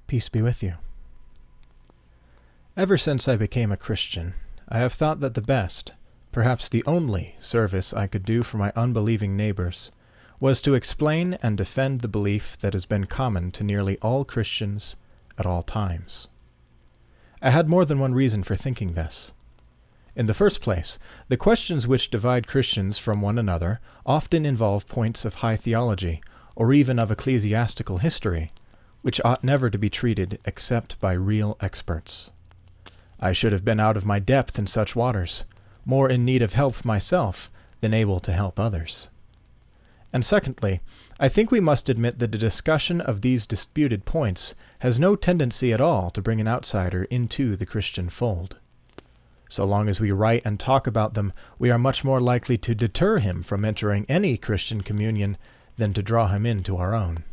Peace be with you. Ever since I became a Christian, I have thought that the best, perhaps the only, service I could do for my unbelieving neighbors was to explain and defend the belief that has been common to nearly all Christians at all times. I had more than one reason for thinking this. In the first place, the questions which divide Christians from one another often involve points of high theology, or even of ecclesiastical history, which ought never to be treated except by real experts. I should have been out of my depth in such waters, more in need of help myself than able to help others. And secondly, I think we must admit that the discussion of these disputed points has no tendency at all to bring an outsider into the Christian fold. So long as we write and talk about them, we are much more likely to deter him from entering any Christian communion than to draw him into our own.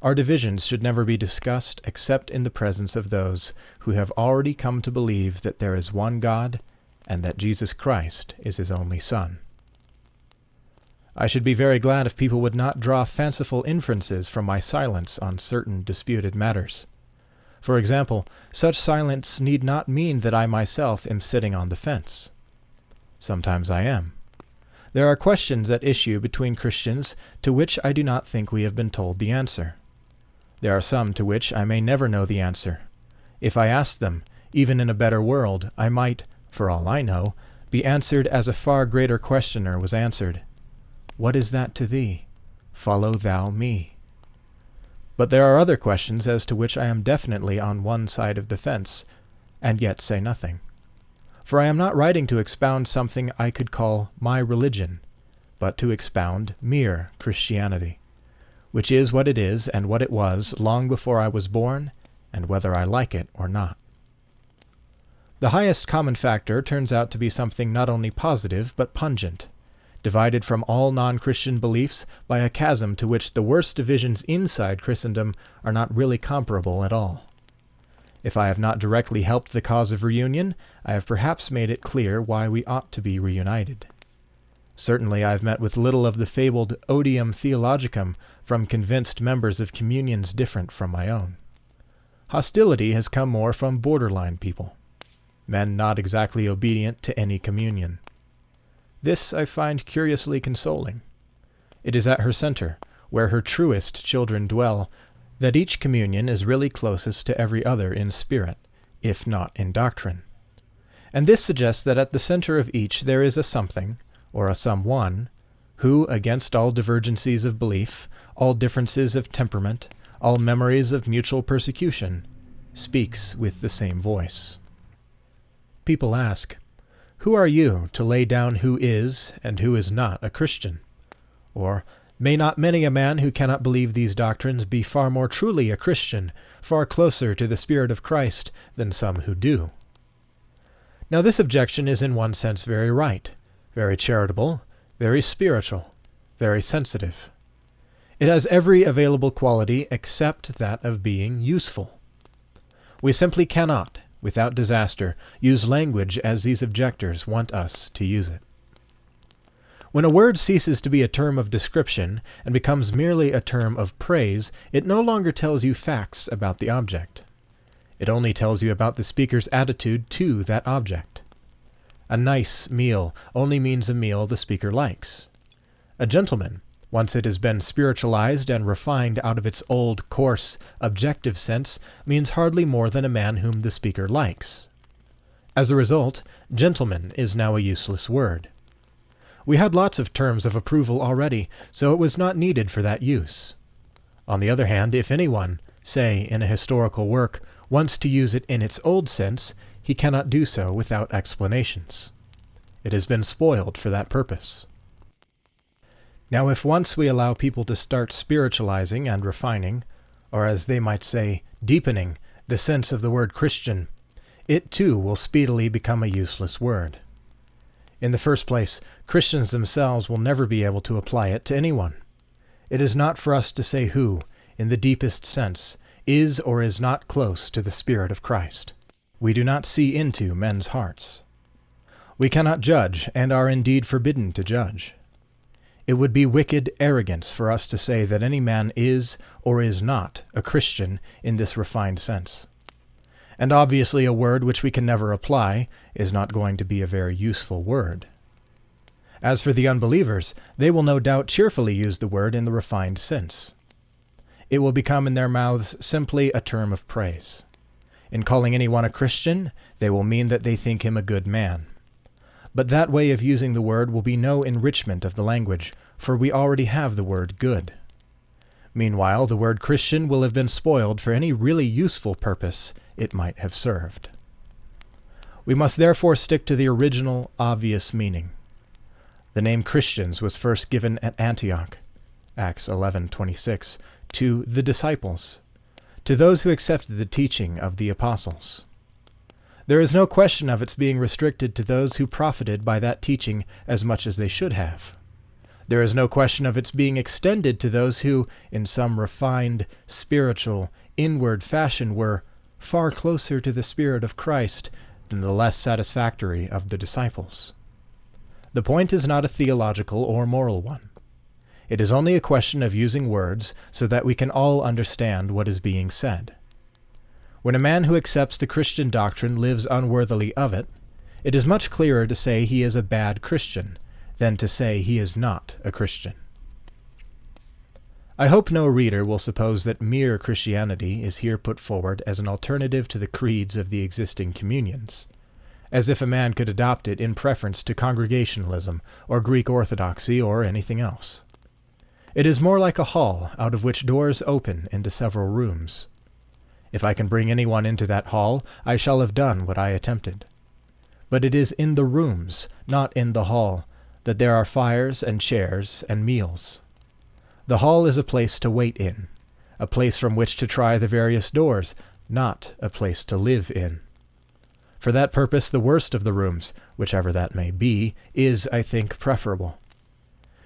Our divisions should never be discussed except in the presence of those who have already come to believe that there is one God and that Jesus Christ is his only Son. I should be very glad if people would not draw fanciful inferences from my silence on certain disputed matters. For example, such silence need not mean that I myself am sitting on the fence. Sometimes I am. There are questions at issue between Christians to which I do not think we have been told the answer. There are some to which I may never know the answer. If I asked them, even in a better world, I might, for all I know, be answered as a far greater questioner was answered. What is that to thee? Follow thou me. But there are other questions as to which I am definitely on one side of the fence, and yet say nothing. For I am not writing to expound something I could call my religion, but to expound mere Christianity, which is what it is and what it was long before I was born, and whether I like it or not. The highest common factor turns out to be something not only positive but pungent, divided from all non-Christian beliefs by a chasm to which the worst divisions inside Christendom are not really comparable at all. If I have not directly helped the cause of reunion, I have perhaps made it clear why we ought to be reunited. Certainly I have met with little of the fabled odium theologicum from convinced members of communions different from my own. Hostility has come more from borderline people, men not exactly obedient to any communion. This I find curiously consoling. It is at her center, where her truest children dwell, that each communion is really closest to every other in spirit, if not in doctrine. And this suggests that at the center of each there is a something, or a someone, who, against all divergencies of belief, all differences of temperament, all memories of mutual persecution, speaks with the same voice. People ask, who are you to lay down who is and who is not a Christian? Or, may not many a man who cannot believe these doctrines be far more truly a Christian, far closer to the Spirit of Christ than some who do? Now this objection is in one sense very right, very charitable, very spiritual, very sensitive. It has every available quality except that of being useful. We simply cannot, without disaster, use language as these objectors want us to use it. When a word ceases to be a term of description and becomes merely a term of praise, it no longer tells you facts about the object. It only tells you about the speaker's attitude to that object. A nice meal only means a meal the speaker likes. A gentleman, once it has been spiritualized and refined out of its old, coarse, objective sense, means hardly more than a man whom the speaker likes. As a result, gentleman is now a useless word. We had lots of terms of approval already, so it was not needed for that use. On the other hand, if anyone, say in a historical work, wants to use it in its old sense, he cannot do so without explanations. It has been spoiled for that purpose. Now if once we allow people to start spiritualizing and refining, or as they might say, deepening, the sense of the word Christian, it too will speedily become a useless word. In the first place, Christians themselves will never be able to apply it to anyone. It is not for us to say who, in the deepest sense, is or is not close to the Spirit of Christ. We do not see into men's hearts. We cannot judge, and are indeed forbidden to judge. It would be wicked arrogance for us to say that any man is or is not a Christian in this refined sense. And obviously a word which we can never apply is not going to be a very useful word. As for the unbelievers, they will no doubt cheerfully use the word in the refined sense. It will become in their mouths simply a term of praise. In calling anyone a Christian, they will mean that they think him a good man. But that way of using the word will be no enrichment of the language, for we already have the word good. Meanwhile, the word Christian will have been spoiled for any really useful purpose it might have served. We must therefore stick to the original, obvious meaning. The name Christians was first given at Antioch, Acts 11:26, to the disciples, to those who accepted the teaching of the apostles. There is no question of its being restricted to those who profited by that teaching as much as they should have. There is no question of its being extended to those who, in some refined, spiritual, inward fashion, were far closer to the Spirit of Christ than the less satisfactory of the disciples. The point is not a theological or moral one. It is only a question of using words so that we can all understand what is being said. When a man who accepts the Christian doctrine lives unworthily of it, it is much clearer to say he is a bad Christian than to say he is not a Christian. I hope no reader will suppose that mere Christianity is here put forward as an alternative to the creeds of the existing communions, as if a man could adopt it in preference to Congregationalism or Greek Orthodoxy or anything else. It is more like a hall out of which doors open into several rooms. If I can bring anyone into that hall, I shall have done what I attempted. But it is in the rooms, not in the hall, that there are fires and chairs and meals. The hall is a place to wait in, a place from which to try the various doors, not a place to live in. For that purpose, the worst of the rooms, whichever that may be, is, I think, preferable.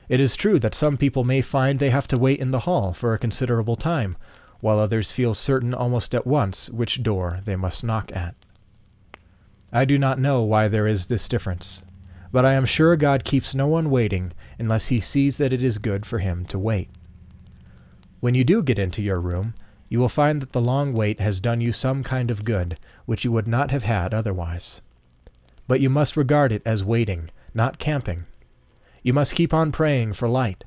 It is true that some people may find they have to wait in the hall for a considerable time, while others feel certain almost at once which door they must knock at. I do not know why there is this difference, but I am sure God keeps no one waiting unless he sees that it is good for him to wait. When you do get into your room, you will find that the long wait has done you some kind of good, which you would not have had otherwise. But you must regard it as waiting, not camping. You must keep on praying for light.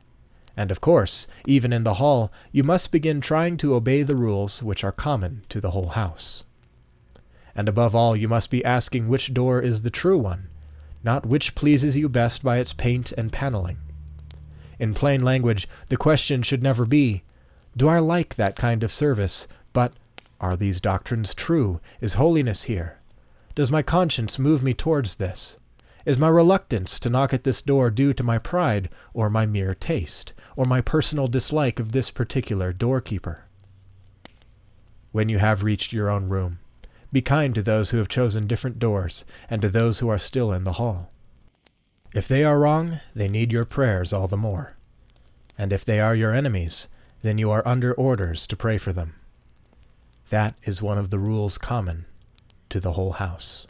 And of course, even in the hall, you must begin trying to obey the rules which are common to the whole house. And above all, you must be asking which door is the true one, not which pleases you best by its paint and paneling. In plain language, the question should never be, do I like that kind of service, but are these doctrines true? Is holiness here? Does my conscience move me towards this? Is my reluctance to knock at this door due to my pride, or my mere taste, or my personal dislike of this particular doorkeeper? When you have reached your own room, be kind to those who have chosen different doors, and to those who are still in the hall. If they are wrong, they need your prayers all the more. And if they are your enemies, then you are under orders to pray for them. That is one of the rules common to the whole house.